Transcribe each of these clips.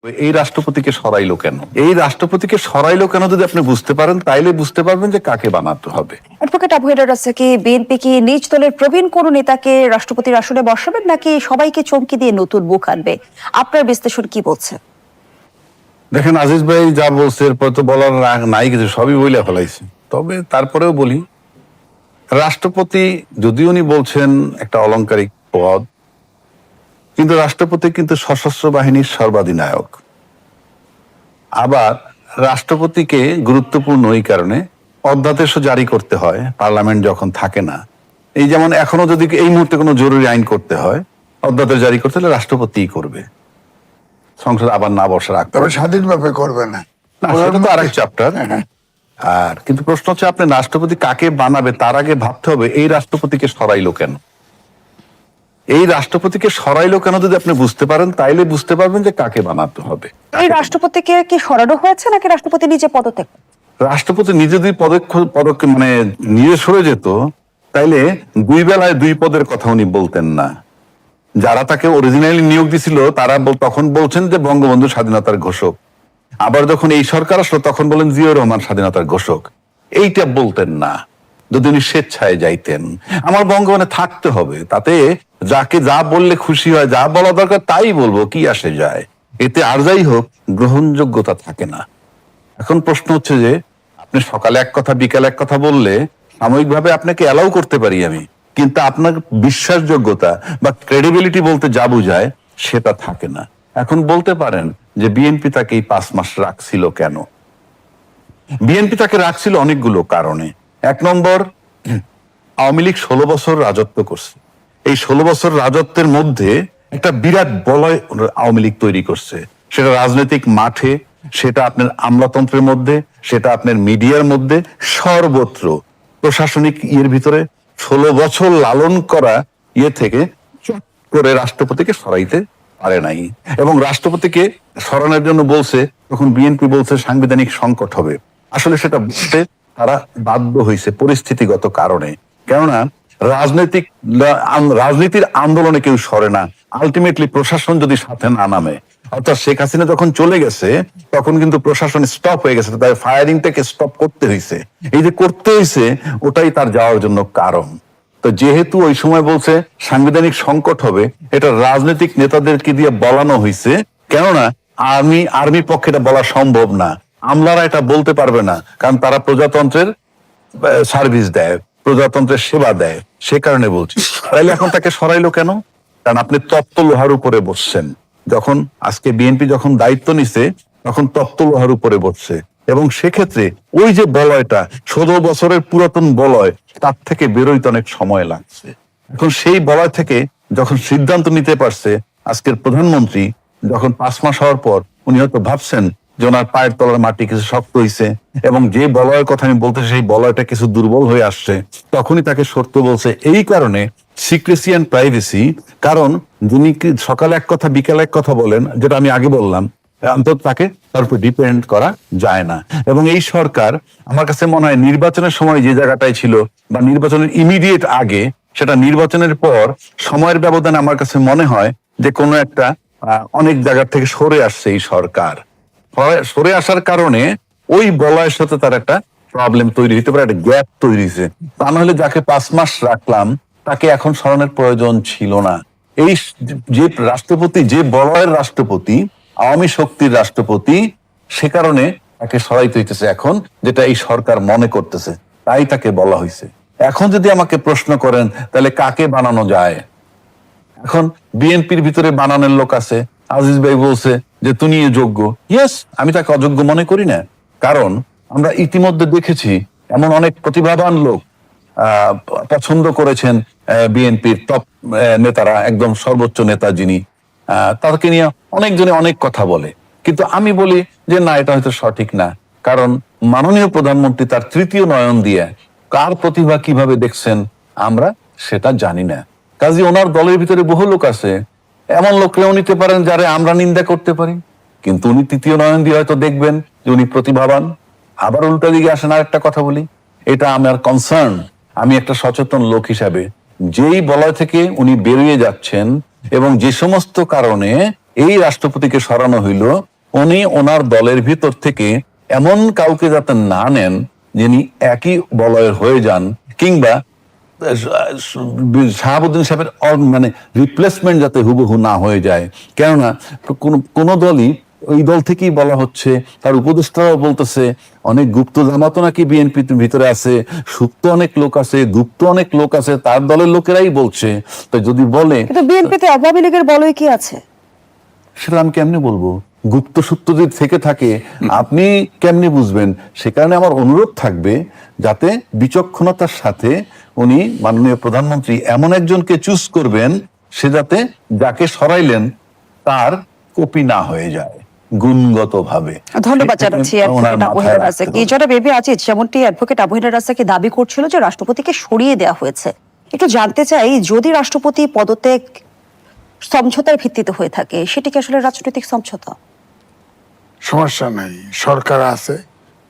এই রাষ্ট্রপতিকে সরাইলো কেন? এই রাষ্ট্রপতিকে সরাইলো কেন যদি আপনি বুঝতে পারেন, তাইলে বুঝতে পারবেন যে কাকে বানাতে হবে। অ্যাডভোকেট আবু হেডার আছে কি বিএনপি কি নিজ দলের প্রবীণ কোন নেতাকে রাষ্ট্রপতির আসনে বসাবেন নাকি সবাইকে চমকি দিয়ে নতুন মুখ আনবে? আপনার বিশ্লেষণ কি বলছে? দেখেন আজিজ ভাই যা বলছে এরপর তো বলার নাই কিছু, সবই বইলে ফেলাইছে। তবে তারপরেও বলি, রাষ্ট্রপতি যদি উনি বলছেন একটা অলংকারিক পদ, কিন্তু রাষ্ট্রপতি কিন্তু সশস্ত্র বাহিনীর সর্বাধিনায়ক। আবার রাষ্ট্রপতিকে গুরুত্বপূর্ণ এই কারণে অধ্যাদেশও জারি করতে হয় পার্লামেন্ট যখন থাকে না। এই যেমন এখনো যদি এই মুহূর্তে কোনো জরুরি আইন করতে হয়, অধ্যাদেশ জারি করতে হলে রাষ্ট্রপতিই করবে, সংসদ আবার না বসার আগ। তবে স্বাধীনভাবে করবে না, সেটা তো আরেক চ্যাপ্টার। আর কিন্তু প্রশ্ন হচ্ছে আপনি রাষ্ট্রপতি কাকে বানাবে তার আগে ভাবতে হবে এই রাষ্ট্রপতিকে সরাইলো কেন। এই রাষ্ট্রপতিকে সরাইলো কেন যদি আপনি বুঝতে পারেন, তাইলে বুঝতে পারবেন যে কাকে বানাতে হবে। এই রাষ্ট্রপতিকে কি সরানো হয়েছে নাকি রাষ্ট্রপতি নিজে পদত্যাগ? রাষ্ট্রপতি নিজে যদি পদক্ষেপ মানে নিজে সরে যেত, তাইলে দুই বেলায় দুই পদের কথা উনি বলতেন না। যারা তাকে অরিজিনালি নিয়োগ দিছিল তারা তখন বলছেন যে বঙ্গবন্ধু স্বাধীনতার ঘোষক, আবার যখন এই সরকার আসলো তখন বলেন জিয়াউর রহমান স্বাধীনতার ঘোষক। এইটা বলতেন না যদি উনি স্বেচ্ছায় যাইতেন। আমার বঙ্গবন্ধে থাকতে হবে, তাতে যাকে যা বললে খুশি হয়, যা বলা দরকার তাই বলবো, কি আসে যায়, এতে আর যাই হোক গ্রহণযোগ্যতা থাকে না। এখন প্রশ্ন হচ্ছে যে আপনি সকালে এক কথা বিকালে এক কথা বললে সাময়িকভাবে আপনাকে অ্যালাউ করতে পারি আমি, কিন্তু আপনার বিশ্বাসযোগ্যতা বা ক্রেডিবিলিটি বলতে যা বোঝায় সেটা থাকে না। এখন বলতে পারেন যে বিএনপি তাকে এই 5 মাস রাখছিল কেন? বিএনপি তাকে রাখছিল অনেকগুলো কারণে। এক নম্বর, আওয়ামী লীগ 16 বছর রাজত্ব করছে। এই 16 বছর রাজত্বের মধ্যে একটা বিরাট বলয় আওয়ামী লীগ তৈরি করছে, সেটা রাজনৈতিক মাঠে, সেটা আপনার আমলাতন্ত্রের মধ্যে, সেটা আপনার মিডিয়ার মধ্যে, সর্বত্র প্রশাসনিক ইয়ের ভিতরে 16 বছর লালন করা ইয়ে থেকে চট করে রাষ্ট্রপতিকে সরাইতে পারে নাই। এবং রাষ্ট্রপতিকে সরানোর জন্য বলছে, তখন বিএনপি বলছে সাংবিধানিক সংকট হবে। আসলে সেটা বুঝতে তারা বাধ্য হয়েছে পরিস্থিতিগত কারণে। কেননা রাজনীতির আন্দোলনে কেউ সরে না, আলটিমেটলি প্রশাসন যদি সাথে না নামে। অর্থাৎ শেখ হাসিনা যখন চলে গেছে তখন কিন্তু প্রশাসন স্টপ হয়ে গেছে, তাই ফায়ারিংটাকে স্টপ করতে হয়েছে। এই যে করতে হয়েছে ওটাই তার যাওয়ার জন্য কারণ। তো যেহেতু ওই সময় বলছে সাংবিধানিক সংকট হবে, এটা রাজনৈতিক নেতাদেরকে দিয়ে বলানো হয়েছে। কেননা আর্মি পক্ষে এটা বলা সম্ভব না, আমলারা এটা বলতে পারবে না, কারণ তারা প্রজাতন্ত্রের সার্ভিস দেয়, প্রজাতন্ত্রের সেবা দেয়, সে কারণে বলছি। তাইলে এখন তাকে সরাইলো কেন? কারণ আপনি তপ্ত লোহার উপরে বসছেন। যখন আজকে বিএনপি যখন দায়িত্ব নিছে তখন তপ্ত লোহার উপরে বসছে, এবং সেক্ষেত্রে ওই যে বলয়টা 16 বছরের পুরাতন বলয়, তার থেকে বেরোইতে অনেক সময় লাগছে। এখন সেই বলয় থেকে যখন সিদ্ধান্ত নিতে পারছে আজকের প্রধানমন্ত্রী, যখন 5 মাস হওয়ার পর উনি হয়তো ভাবছেন যে ওনার পায়ের তলার মাটি কিছু শক্ত হয়েছে এবং যে বলয়ের কথা আমি বলতে সেই বলয়টা কিছু দুর্বল হয়ে আসছে, তখনই তাকে সরতে বলছে। এই কারণে সিক্রেসি অ্যান্ড প্রাইভেসি, কারণ যিনি সকালে এক কথা বিকালে এক কথা বলেন, যেটা আমি আগে বললাম, অন্তত তাকে তার উপর ডিপেন্ড করা যায় না। এবং এই সরকার আমার কাছে মনে হয় নির্বাচনের সময় যে জায়গাটায় ছিল বা নির্বাচনের ইমিডিয়েট আগে, সেটা নির্বাচনের পর সময়ের ব্যবধানে আমার কাছে মনে হয় যে কোনো একটা অনেক জায়গা থেকে সরে আসছে এই সরকার। সরে আসার কারণে ওই বলয়ের সাথে তার একটা প্রবলেম তৈরি হতে পারে, একটা গ্যাপ তৈরি হয়েছে। তা নাহলে যাকে 5 মাস রাখলাম তাকে এখন সরানোর প্রয়োজন ছিল না। এই যে রাষ্ট্রপতি, যে বলয়ের রাষ্ট্রপতি, আওয়ামী শক্তির রাষ্ট্রপতি, সে কারণে তাকে সরাইতে হইতেছে এখন, যেটা এই সরকার মনে করতেছে, তাই তাকে বলা হয়েছে। এখন যদি আমাকে প্রশ্ন করেন তাহলে কাকে বানানো যায়, এখন বিএনপির ভিতরে বানানোর লোক আছে। আজিজ ভাই বলছে যে তুমি যোগ্য। ইয়েস, আমি তাকে অযোগ্য মনে করি না, কারণ আমরা ইতিমধ্যে দেখেছি এমন অনেক প্রতিভাবান লোক পছন্দ করেছেন বিএনপির টপ নেতারা, একদম সর্বোচ্চ নেতা যিনি, তাকে নিয়ে অনেকজনে অনেক কথা বলে। কিন্তু আমি বলি যে না, এটা হয়তো সঠিক না, কারণ মাননীয় প্রধানমন্ত্রী তার তৃতীয় নয়ন দিয়ে কার প্রতিভা কিভাবে দেখছেন আমরা সেটা জানি না। কাজী ওনার দলের ভিতরে বহু লোক আছে, এমন লোকরাও নিতে পারেন যারা আমরা নিন্দা করতে পারি, কিন্তু উনি তৃতীয় নয়ন দিয়ে হয়তো দেখবেন যে উনি প্রতিভাবান। আবার উল্টা দিকে আসেন আর একটা কথা বলি, এটা আমার কনসার্ন। আমি একটা সচেতন লোক হিসাবে যেই বলয় থেকে উনি বেরিয়ে যাচ্ছেন এবং যে সমস্ত কারণে এই রাষ্ট্রপতিকে সরানো হইল উনি ওনার দলের ভিতর থেকে এমন কাউকে যাতে না নেন যিনি একই বলয়ের হয়ে যান, কিংবা শাহাবুদ্দিন সাহেবের মানে রিপ্লেসমেন্ট যাতে হুবহু না হয়ে যায়। কেননা কোন দলই, ওই দল থেকেই বলা হচ্ছে, তার উপদেষ্টারাও বলতেছে অনেক গুপ্ত জামাতও নাকি বিএনপি ভিতরে আছে, সুপ্ত অনেক লোক আছে, গুপ্ত অনেক লোক আছে, তার দলের লোকেরাই বলছে। তো যদি বলে, কিন্তু বিএনপিতে আওয়ামী লীগের বলয় কি আছে? সেটা আমি কেমনে বলবো? গুপ্ত সূত্র যদি থেকে থাকে আপনি কেমনে বুঝবেন? সে কারণে আমার অনুরোধ থাকবে যাতে বিচক্ষণতার সাথে উনি মাননীয় প্রধানমন্ত্রী এমন একজনকে চুজ করবেন, সে যাতে যাকে সরাইলেন তার কপি না হয়ে যায় গুণগত ভাবে। ধন্যবাদ জানাচ্ছি অ্যাডভোকেট আবু হেনা রাজাকে। যারা বেবি আজিজ, যেমনটি অ্যাডভোকেট আবু হেনা রাজাকে দাবি করছিল যে রাষ্ট্রপতিকে সরিয়ে দেওয়া হয়েছে, একটু জানতে চাই, যদি রাষ্ট্রপতি পদত্যাগ সমঝোতার ভিত্তিতে হয়ে থাকে, সেটি কি আসলে রাজনৈতিক সমঝোতা? সমস্যা নাই, সরকার আছে,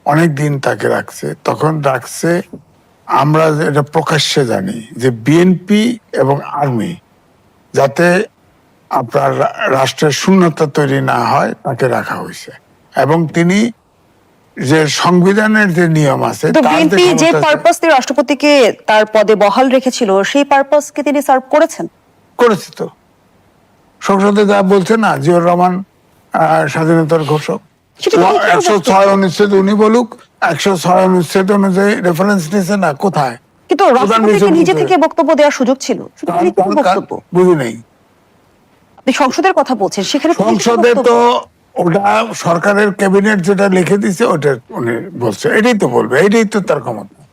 অনেক দিন তাকে রাখছে, তখন রাখছে। আমরা এটা প্রকাশ্যে জানি যে বিএনপি এবং আর্মি যাতে আপনার রাষ্ট্রের শূন্যতা তৈরি না হয় তাকে রাখা হয়েছে। এবং তিনি যে সংবিধানের যে নিয়ম আছে, তো তার যে বিএনপি যে ক্ষমতা আছে- পারপাস দিয়ে রাষ্ট্রপতিকে তার পদে বহাল রেখেছিল, সেই পারপাসকে তিনি সার্ভ করেছেন। করেছে তো। সংসদে যা বলছে না, জিয়াউর রহমান স্বাধীনতার ঘোষক, সেটা তো কোনো 106 অনুচ্ছেদ উনি বলুক, 106 অনুচ্ছেদ অনুযায়ী রেফারেন্স নিয়েছে না, কোথায়? কিন্তু প্রধান রাষ্ট্রপতিকে বিচারপতি- নিজে থেকে বক্তব্য দেওয়ার সুযোগ ছিল, শুধু তার- লিখিত তার- বক্তব্য। বুঝি নেই। আপনি সংসদের কথা বলছেন, সেখানে তো লিখিত সংসদে বক্তব্য। তো ওটা সরকারের ক্যাবিনেট যেটা লিখে দিছে ওটা উনি বলছে, এটাই তো বলবে, এটাই তো তার ক্ষমতা।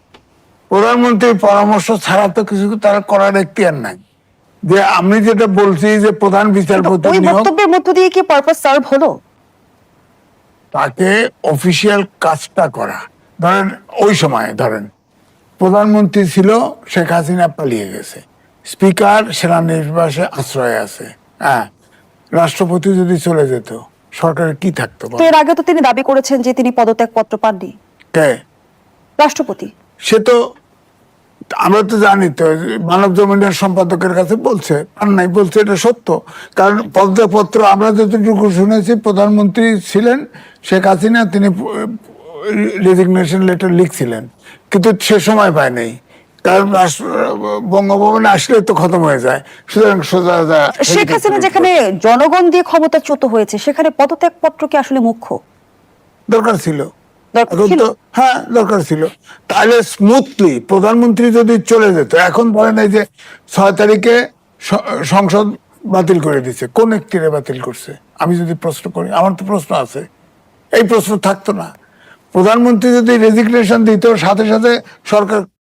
প্রধানমন্ত্রীর পরামর্শ ছাড়া তো কিছু তার করার এখতিয়ার নাই। যে আমি যেটা বলছি যে প্রধান কিন্তু বিচারপতি ওই নিয়োগ, বক্তব্যের মধ্য দিয়ে কি পারপাস সার্ভ হলো? তাকে অফিসিয়াল কাজটা করা। ধরেন ওই সময় ধরেন প্রধানমন্ত্রী ছিল, শেখ হাসিনা পালিয়ে গেছে, স্পিকার সেনানিবাসে আশ্রয় আছে, হ্যাঁ, রাষ্ট্রপতি যদি চলে যেত সরকারের কি থাকতো? তো এর আগে তো তিনি দাবি করেছেন যে তিনি পদত্যাগ পত্র পাননি, কে? রাষ্ট্রপতি। সে তো, আমরা তো জানি তো, মানব জমিনের সম্পাদকের কাছে বলছে, আর নাই বলছে, এটা সত্য। কারণ পদত্যাগপত্র আমরা যতটুকু শুনেছি, প্রধানমন্ত্রী ছিলেন শেখ হাসিনা, তিনি রেজিগনেশন লেটার লিখছিলেন, কিন্তু সে সময় পায় নাই। কারণ বঙ্গভবনে আসলে তো খতম হয়ে যায়, সুতরাং সোজা শেখ হাসিনা যেখানে জনগণ দিয়ে ক্ষমতাচ্যুত হয়েছে, সেখানে পদত্যাগ পত্র কি আসলে মুখ্য? দরকার ছিল। দরকার এখন ছিল। তো হ্যাঁ দরকার ছিল। তাহলে স্মুথলি প্রধানমন্ত্রী যদি চলে যেত, এখন ধরেন এই যে 6 তারিখে সংসদ বাতিল করে দিচ্ছে, কোন একটিরে বাতিল করছে? আমি যদি প্রশ্ন করি, আমার তো প্রশ্ন আছে, এই প্রশ্ন থাকতো না। প্রধানমন্ত্রী যদি রেজিগনেশন দিত, সাথে সাথে সরকার